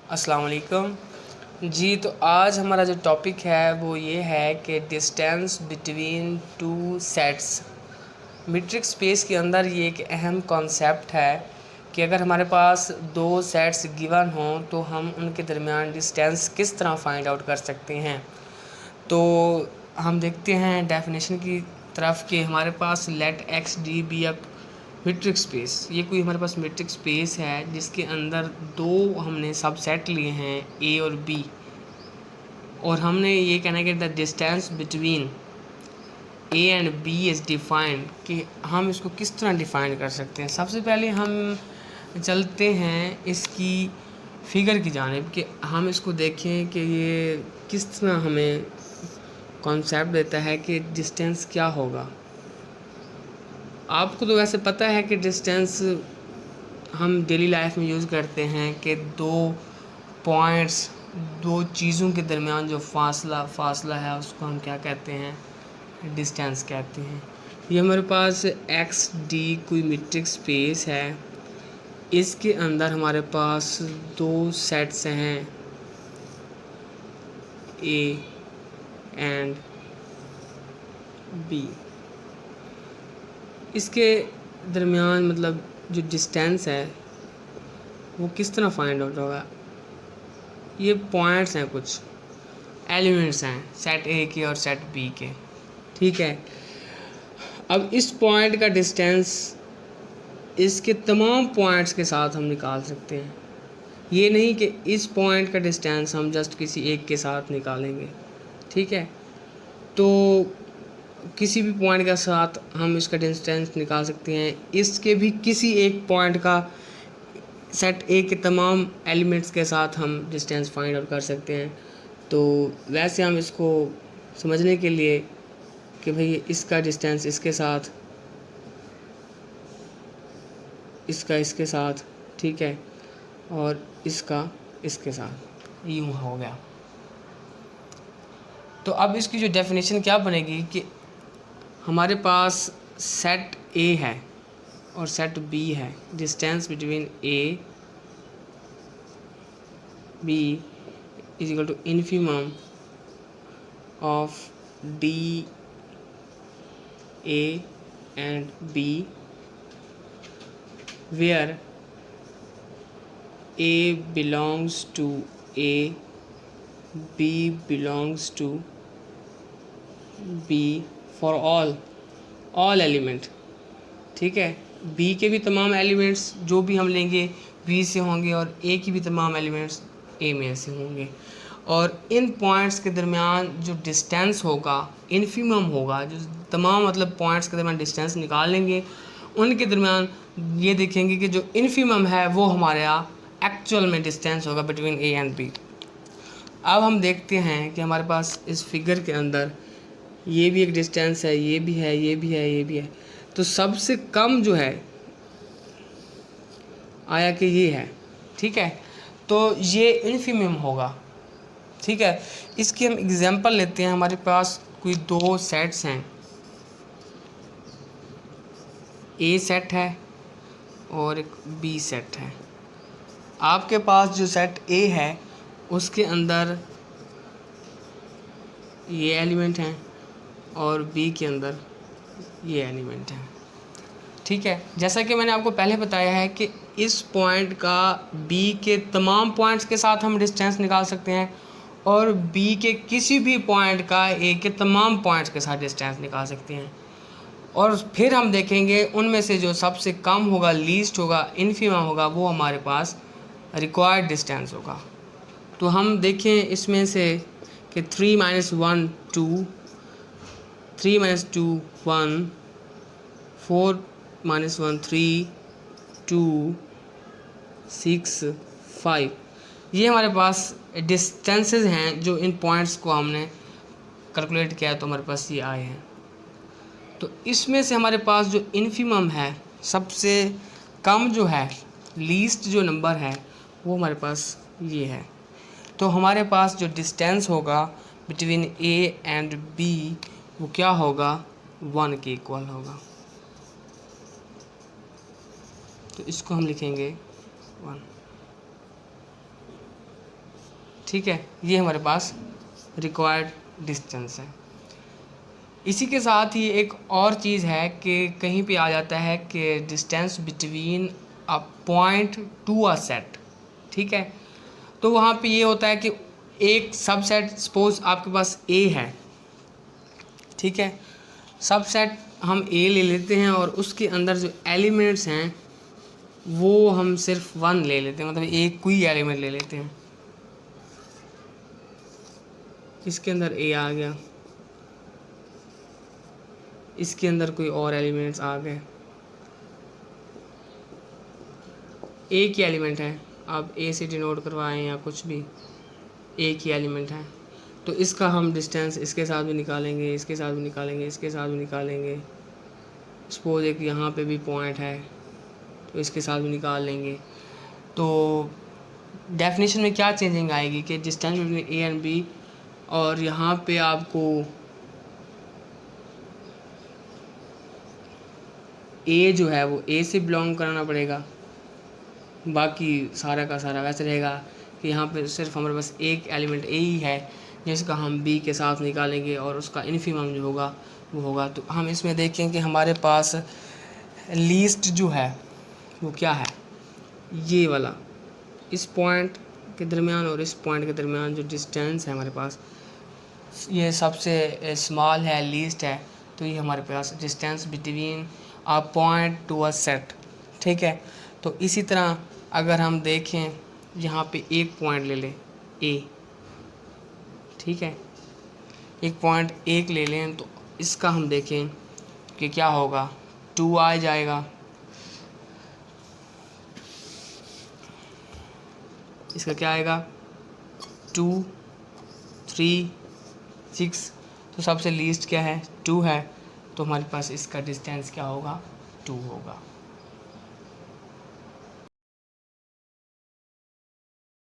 अस्सलाम वालेकुम जी। तो आज हमारा जो टॉपिक है वो ये है कि distance between two sets. Metric space के अंदर ये एक अहम कॉन्सेप्ट है कि अगर हमारे पास दो सेट्स गिवन हों तो हम उनके दरमियान डिस्टेंस किस तरह फाइंड आउट कर सकते हैं। तो हम देखते हैं डेफिनेशन की तरफ कि हमारे पास let X d be a metric space. ये कोई हमारे पास मीट्रिक स्पेस है जिसके अंदर दो हमने सबसेट लिए हैं ए और बी, और हमने ये कहना है कि the distance between A and B is defined, कि हम इसको किस तरह डिफाइन कर सकते हैं। सबसे पहले हम चलते हैं इसकी फिगर की जानिब कि हम इसको देखें कि ये किस तरह हमें कॉन्सेप्ट देता है कि डिस्टेंस क्या होगा। आपको तो वैसे पता है कि डिस्टेंस हम डेली लाइफ में यूज़ करते हैं कि दो पॉइंट्स, दो चीज़ों के दरमियान जो फासला है उसको हम क्या कहते हैं, डिस्टेंस कहते हैं। ये हमारे पास एक्स डी कोई मीट्रिक स्पेस है, इसके अंदर हमारे पास दो सेट्स हैं ए एंड बी। इसके दरमियान मतलब जो डिस्टेंस है वो किस तरह फाइंड आउट होगा। ये पॉइंट्स हैं, कुछ एलिमेंट्स हैं सेट ए के और सेट बी के, ठीक है। अब इस पॉइंट का डिस्टेंस इसके तमाम पॉइंट्स के साथ हम निकाल सकते हैं। ये नहीं कि इस पॉइंट का डिस्टेंस हम जस्ट किसी एक के साथ निकालेंगे, ठीक है। तो किसी भी पॉइंट के साथ हम इसका डिस्टेंस निकाल सकते हैं। इसके भी किसी एक पॉइंट का सेट ए के तमाम एलिमेंट्स के साथ हम डिस्टेंस फाइंड आउट कर सकते हैं। तो वैसे हम इसको समझने के लिए कि भाई इसका डिस्टेंस इसके साथ, इसका इसके साथ, ठीक है, और इसका इसके साथ, यूँ हो गया। तो अब इसकी जो डेफिनेशन क्या बनेगी कि हमारे पास सेट ए है और सेट बी है। Distance between A B is equal to infimum of D A and B, where A belongs to A, B belongs to B for all element, ठीक है। बी के भी तमाम एलिमेंट्स जो भी हम लेंगे बी से होंगे और ए की भी तमाम एलिमेंट्स ए में से होंगे। और इन पॉइंट्स के दरमियान जो डिस्टेंस होगा इन्फिमम होगा, जो तमाम मतलब पॉइंट्स के दरमियान डिस्टेंस निकाल लेंगे, उनके दरमियान ये देखेंगे कि जो इन्फिमम है वो हमारा एक्चुअल में डिस्टेंस होगा बिटवीन ए एंड बी। अब हम देखते हैं कि हमारे पास इस फिगर के अंदर ये भी एक डिस्टेंस है, ये भी है, ये भी है, ये भी है। तो सबसे कम जो है आया कि ये है, ठीक है। तो ये इन्फिमम होगा, ठीक है। इसकी हम एग्जांपल लेते हैं। हमारे पास कोई दो सेट्स हैं, ए सेट है और एक बी सेट है। आपके पास जो सेट ए है उसके अंदर ये एलिमेंट हैं और बी के अंदर ये एलिमेंट हैं, ठीक है। जैसा कि मैंने आपको पहले बताया है कि इस पॉइंट का बी के तमाम पॉइंट्स के साथ हम डिस्टेंस निकाल सकते हैं और बी के किसी भी पॉइंट का ए के तमाम पॉइंट्स के साथ डिस्टेंस निकाल सकते हैं। और फिर हम देखेंगे उनमें से जो सबसे कम होगा, लीस्ट होगा, इन्फिमम होगा, वो हमारे पास रिक्वायर्ड डिस्टेंस होगा। तो हम देखें इसमें से कि 3 - 1 2, 3 - 2 1, 4 - 1 3, 2 6 5, ये हमारे पास डिस्टेंसेस हैं जो इन पॉइंट्स को हमने कैलकुलेट किया है तो हमारे पास ये आए हैं। तो इसमें से हमारे पास जो इन्फिमम है, सबसे कम जो है, लीस्ट जो नंबर है, वो हमारे पास ये है। तो हमारे पास जो डिस्टेंस होगा बिटवीन ए एंड बी वो क्या होगा, 1 के इक्वल होगा। तो इसको हम लिखेंगे 1। ठीक है, ये हमारे पास रिक्वायर्ड डिस्टेंस है। इसी के साथ ही एक और चीज़ है कि कहीं पे आ जाता है कि distance between a point to a set, ठीक है। तो वहाँ पे ये होता है कि एक सबसेट, सपोज आपके पास ए है, ठीक है, सबसेट हम ए ले लेते हैं और उसके अंदर जो एलिमेंट्स हैं वो हम सिर्फ 1 ले लेते हैं, मतलब एक कोई एलिमेंट ले लेते हैं। इसके अंदर ए आ गया, इसके अंदर कोई और एलिमेंट्स आ गए, एक ही एलिमेंट है, आप ए से डिनोट करवाएं या कुछ भी, एक ही एलिमेंट है। तो इसका हम डिस्टेंस इसके साथ भी निकालेंगे, इसके साथ भी निकालेंगे, इसके साथ भी निकालेंगे। सपोज एक यहाँ पे भी पॉइंट है तो इसके साथ भी निकाल लेंगे। तो डेफिनेशन में क्या चेंजिंग आएगी कि distance between A and B, और यहाँ पे आपको ए जो है वो ए से बिलोंग कराना पड़ेगा, बाकी सारा का सारा वैसे रहेगा कि यहाँ पे सिर्फ हमारे पास एक एलिमेंट ए ही है जिसका हम बी के साथ निकालेंगे और उसका इन्फिमम जो होगा वो होगा। तो हम इसमें देखें कि हमारे पास लीस्ट जो है वो क्या है, ये वाला, इस पॉइंट के दरमियान और इस पॉइंट के दरमियान जो डिस्टेंस है हमारे पास, ये सबसे स्मॉल है, लीस्ट है। तो ये हमारे पास distance between a point to a set, ठीक है। तो इसी तरह अगर हम देखें यहाँ पे एक पॉइंट ले लें ए, ठीक है, एक पॉइंट एक ले लें, तो इसका हम देखें कि क्या होगा, 2 आ जाएगा, इसका क्या आएगा 2, 3, 6। तो सबसे लीस्ट क्या है 2 है, तो हमारे पास इसका डिस्टेंस क्या होगा 2 होगा।